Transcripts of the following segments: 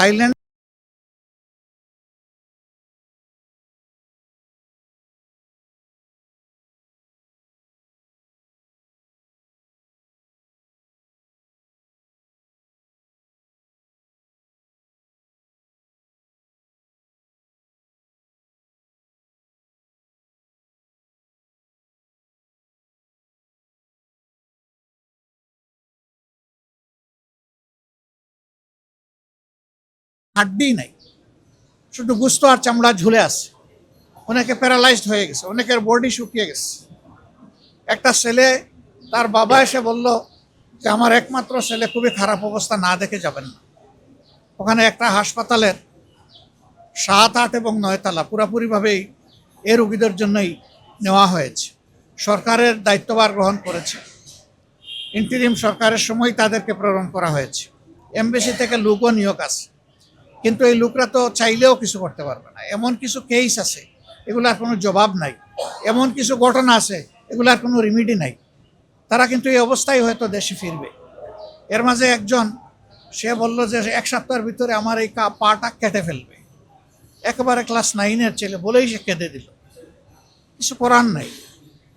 Thailand হাড্ডি নাই, শুধু গোস্ত আর চামড়া ঝুলে আছে। অনেকে প্যারালাইজড হয়ে গেছে, অনেকের বডি শুকিয়ে গেছে। একটা ছেলে, তার বাবা এসে বলল যে আমার একমাত্র ছেলে খুবই খারাপ অবস্থা, না দেখে যাবেন না। ওখানে একটা হাসপাতালের 7, 8 এবং 9 তলা পুরোপুরিভাবেই এ রোগীদের জন্যই নেওয়া হয়েছে। সরকারের দায়িত্বভার গ্রহণ করেছে, ইন্টিরিম সরকারের সময় তাদেরকে প্রেরণ করা হয়েছে। এমবেসি থেকে লোকও নিয়োগ আছে, কিন্তু এই লোকরা তো চাইলেও কিছু করতে পারবে না। এমন কিছু কেস আছে, এগুলার কোনো জবাব নাই। এমন কিছু ঘটনা আছে, এগুলার কোনো রিমিডি নাই। তারা কিন্তু এই অবস্থায় হয়তো দেশে ফিরবে। এর মাঝে একজন, সে বলল যে 1 সপ্তাহের ভিতরে আমার এই পাটা কেটে ফেলবে। একেবারে ক্লাস 9-এর ছেলে বলেই সে কেঁদে দিল। কিছু করার নাই।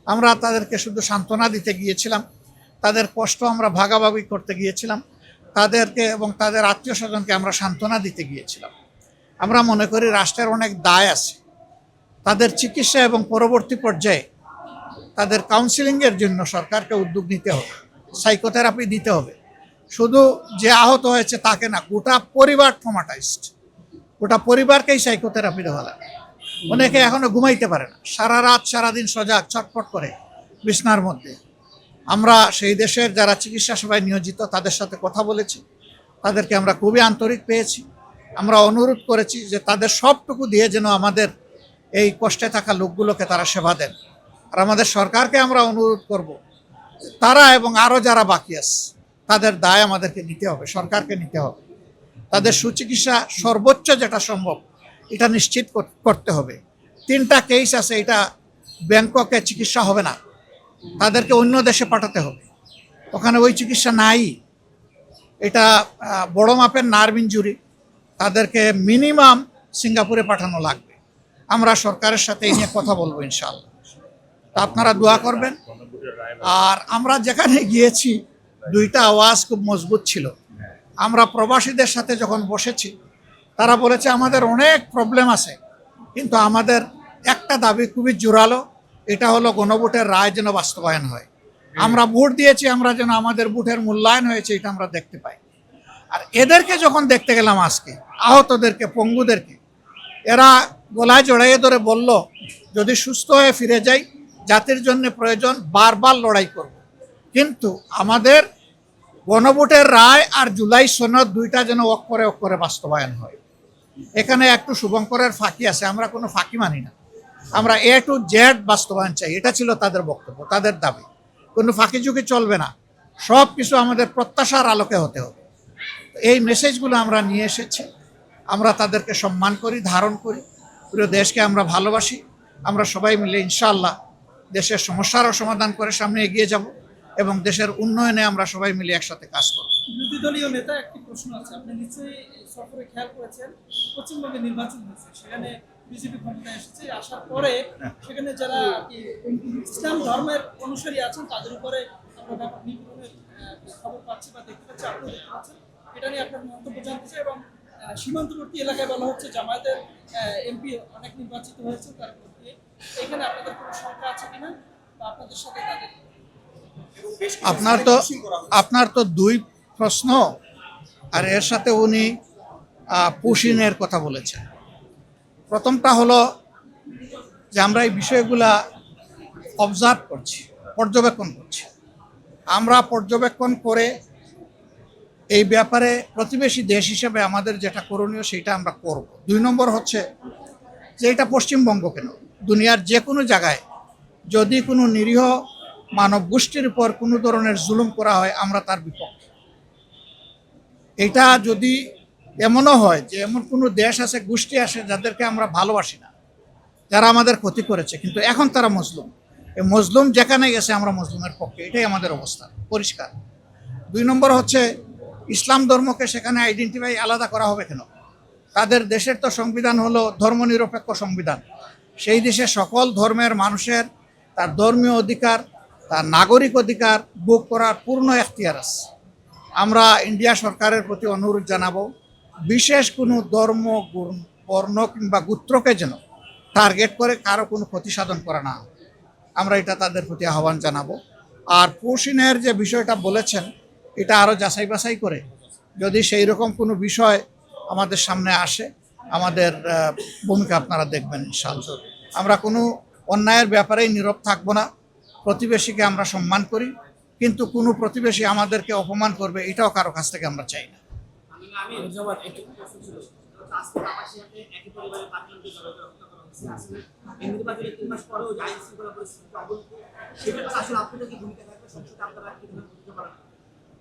আমরা তাদেরকে শুধু সান্ত্বনা দিতে গিয়েছিলাম, তাদের কষ্ট আমরা ভাগাভাগি করতে গিয়েছিলাম, তাদেরকে এবং তাদের আত্মীয় স্বজনকে আমরা সান্ত্বনা দিতে গিয়েছিলাম। আমরা মনে করি রাষ্ট্রের অনেক দায় আছে, তাদের চিকিৎসা এবং পরবর্তী পর্যায়ে তাদের কাউন্সিলিংয়ের জন্য সরকারকে উদ্যোগ নিতে হবে, সাইকোথেরাপি দিতে হবে। শুধু যে আহত হয়েছে তাকে না, গোটা পরিবার ট্রমাটাইজড, গোটা পরিবারকেই সাইকোথেরাপি দেওয়া লাগে। অনেকে এখনো ঘুমাইতে পারে না, সারা রাত সারাদিন সজাগ, ছটফট করে বিছনার মধ্যে। আমরা সেই দেশের যারা চিকিৎসা সেবায় নিয়োজিত তাদের সাথে কথা বলেছি, তাদেরকে আমরা খুবই আন্তরিক পেয়েছি। আমরা অনুরোধ করেছি যে তাদের সবটুকু দিয়ে যেন আমাদের এই কষ্টে থাকা লোকগুলোকে তারা সেবা দেন। আর আমাদের সরকারকে আমরা অনুরোধ করব, তারা এবং আরও যারা বাকি আছে তাদের দায় আমাদেরকে নিতে হবে, সরকারকে নিতে হবে। তাদের সুচিকিৎসা সর্বোচ্চ যেটা সম্ভব এটা নিশ্চিত করতে হবে। 3টা কেস আছে, এটা ব্যাংককে চিকিৎসা হবে না, তাদেরকে অন্য দেশে পাঠাতে হবে, ওখানে ওই চিকিৎসা নাই। এটা বড় মাপের নার্ভ ইনজুরি, তাদেরকে মিনিমাম সিঙ্গাপুরে পাঠানো লাগবে। আমরা সরকারের সাথে এই নিয়ে কথা বলবো ইনশাআল্লাহ। তা আপনারা দোয়া করবেন। আর আমরা যেখানে গিয়েছি 2টা আওয়াজ খুব মজবুত ছিল। আমরা প্রবাসীদের সাথে যখন বসেছি, তারা বলেছে আমাদের অনেক প্রবলেম আছে, কিন্তু আমাদের একটা দাবি খুবই জোরালো, এটা হলো গণভোটের রায় যেন বাস্তবায়ন হয়। আমরা ভোট দিয়েছি, আমরা যেন আমাদের ভোটের মূল্যায়ন হয়েছে এটা আমরা দেখতে পাই। আর এদেরকে যখন দেখতে গেলাম আজকে, আহতদেরকে, পঙ্গুদেরকে, এরা গলায় জড়াইয়ে ধরে বলল যদি সুস্থ হয়ে ফিরে যাই, জাতির জন্য প্রয়োজন, বারবার লড়াই করব। কিন্তু আমাদের গণভোটের রায় আর জুলাই সনদ 2টা যেন অক্ষরে অক্ষরে বাস্তবায়ন হয়। এখানে একটু শুভঙ্করের ফাঁকি আছে, আমরা কোনো ফাঁকি মানি না। আমরা A to Z বাস্তবায়ন চাই, এটা ছিল তাদের বক্তব্য, তাদের দাবি। কোনো ফাঁকি ঝুঁকি চলবে না, সব কিছু আমাদের প্রত্যাশার আলোকে হতে হবে। এই মেসেজগুলো আমরা নিয়ে এসেছি। আমরা তাদেরকে সম্মান করি, ধারণ করি, পুরো দেশকে আমরা ভালোবাসি। আমরা সবাই মিলে ইনশাআল্লাহ দেশের সমস্যারও সমাধান করে সামনে এগিয়ে যাব এবং দেশের উন্নয়নে আমরা সবাই মিলে একসাথে কাজ করব। বিরোধী দলীয় নেতা একটি প্রশ্ন আছে, আপনি নিশ্চয়ই সফরে খেয়াল করেছেন, পশ্চিমবঙ্গে নির্বাচন হয়েছে, সেখানে বিজেপি ক্ষমতায় এসেছে। আসার পরে সেখানে যারা ইসলাম ধর্মের অনুসারী আছেন তাদের উপরে আমরা ব্যাপক নিপীড়নের খবর পাচ্ছি বা দেখতে পাচ্ছি, আপনি দেখতে পাচ্ছেন। এটা নিয়ে আপনার মন্তব্য জানতে চাই। এবং সীমান্তবর্তী এলাকায় বলা হচ্ছে জামায়াতের এমপি অনেক নির্বাচিত হয়েছে, তার মধ্যে এখানে আপনাদের কোনো শঙ্কা আছে কিনা বা আপনাদের সাথে তাদের? আপনার তো 2 প্রশ্ন, আর এর সাথে উনি পুশিনের কথা বলেছেন। প্রথমটা হলো যে আমরা এই বিষয়গুলা অবজার্ভ করছি, পর্যবেক্ষণ করছি। আমরা পর্যবেক্ষণ করে এই ব্যাপারে প্রতিবেশী দেশ হিসেবে আমাদের যেটা করণীয় সেটা আমরা করব। 2 নম্বর হচ্ছে যে এটা পশ্চিমবঙ্গ কেন, দুনিয়ার যে কোনো জায়গায় যদি কোনো নিরীহ মানব গোষ্ঠীর উপর কোনো ধরনের জুলুম করা হয়, আমরা তার বিপক্ষে। এটা যদি এমনও হয় যে এমন কোনো দেশ আছে, গোষ্ঠী আছে যাদেরকে আমরা ভালোবাসি না, যারা আমাদের ক্ষতি করেছে, কিন্তু এখন তারা মজলুম, এই মজলুম যেখানে গেছে আমরা মজলুমের পক্ষে, এটাই আমাদের অবস্থান পরিষ্কার। 2 নম্বর হচ্ছে ইসলাম ধর্মকে সেখানে আইডেন্টিফাই আলাদা করা হবে কেন? তাদের দেশের তো সংবিধান হলো ধর্মনিরপেক্ষ সংবিধান। সেই দেশে সকল ধর্মের মানুষের তার ধর্মীয় অধিকার, তার নাগরিক অধিকার ভোগ করার পূর্ণ এখতিয়ার আছে। আমরা ইন্ডিয়া সরকারের প্রতি অনুরোধ জানাবো, বিশেষ কোনো ধর্ম, বর্ণ কিংবা গোত্রকে যেন টার্গেট করে কারো কোনো ক্ষতি সাধন করা না হয়। আমরা এটা তাদের প্রতি আহ্বান জানাবো। আর পশ্চিমের যে বিষয়টা বলেছেন, এটা আরও যাচাই বাছাই করে যদি সেই রকম কোনো বিষয় আমাদের সামনে আসে, আমাদের ভূমিকা আপনারা দেখবেন ইনশাআল্লাহ। আমরা কোনো অন্যায়ের ব্যাপারেই নীরব থাকবো না। প্রতিবেশীকে আমরা সম্মান করি, কিন্তু কোনো প্রতিবেশী আমাদেরকে অপমান করবে এটাও কারো কাছ থেকে আমরা চাই না।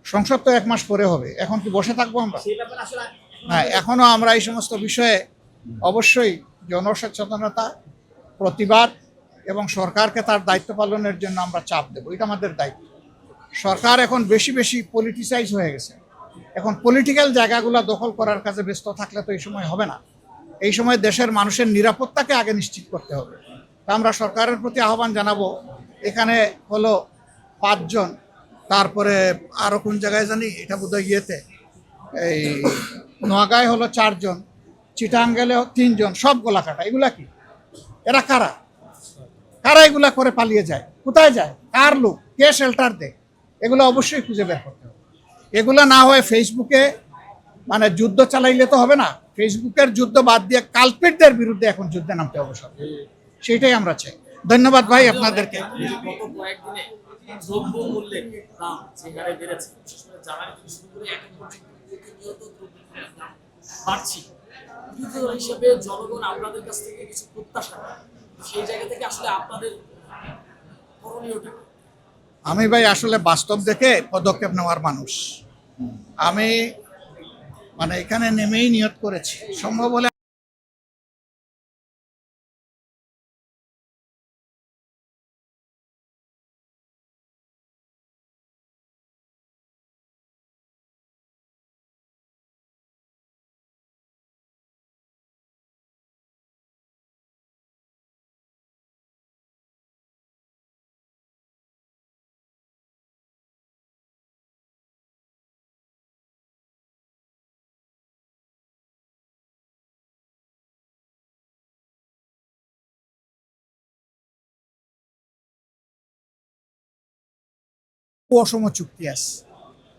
সংসদ তো 1 মাস পরে হবে, এখন কি বসে থাকবো আমরা? না, এখনো আমরা এই সমস্ত বিষয়ে অবশ্যই জনসচেতনতা, প্রতিবাদ এবং সরকারকে তার দায়িত্ব পালনের জন্য আমরা চাপ দেবো। এটা আমাদের দায়িত্ব। সরকার এখন বেশি বেশি পলিটিসাইজ হয়ে গেছে। এখন পলিটিক্যাল জায়গাগুলো দখল করার কাজে ব্যস্ত থাকলে তো এই সময় হবে না। এই সময় দেশের মানুষের নিরাপত্তাকে আগে নিশ্চিত করতে হবে। তা আমরা সরকারের প্রতি আহ্বান জানাবো, এখানে হলো 5 জন, তারপরে আরও কোন জায়গায় জানি, এটা বোধহয় ইয়েতে এই নোয়াগাঁয় হলো 4 জন, চিটাঙ্গেলেও 3 জন, সব গলা কাটা। এগুলা কি? এরা কারা? কারা এগুলা করে পালিয়ে যায়? কোথায় যায়? কার লোক? কে শেল্টার দেয়? এগুলো অবশ্যই খুঁজে বের করতে হবে। এগুলা না হয় ফেসবুকে মানে যুদ্ধ চালাইলে তো হবে না। ফেসবুকের যুদ্ধ বাদ দিয়ে কালপিটদের বিরুদ্ধে এখন যুদ্ধে নামতে হবে সব। সেটাই আমরা চাই। ধন্যবাদ ভাই আপনাদেরকে। গত কয়েকদিনে দ্রব্য মূল্যের দাম যে হারে বেড়েছে, বিশেষ করে জ্বালানি থেকে শুরু করে এখন পর্যন্ত প্রতিনিয়ত দ্রব্যমূল্যের দাম বাড়ছে। বিরোধী দল হিসেবে জনগণ আপনাদের কাছ থেকে কিছু প্রত্যাশা করে, সেই জায়গা থেকে আসলে আপনাদের করণীয়টা? আমি ভাই আসলে বাস্তব দেখে পদক্ষেপ নেওয়ার মানুষ। আমি মানে এখানে নেমেই নিয়ত করেছি সম্ভব হলে অসম চুক্তি আছে।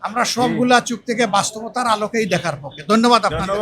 আমরা সবগুলা চুক্তিকে বাস্তবতার আলোকেই দেখার পক্ষে। ধন্যবাদ আপনাদের।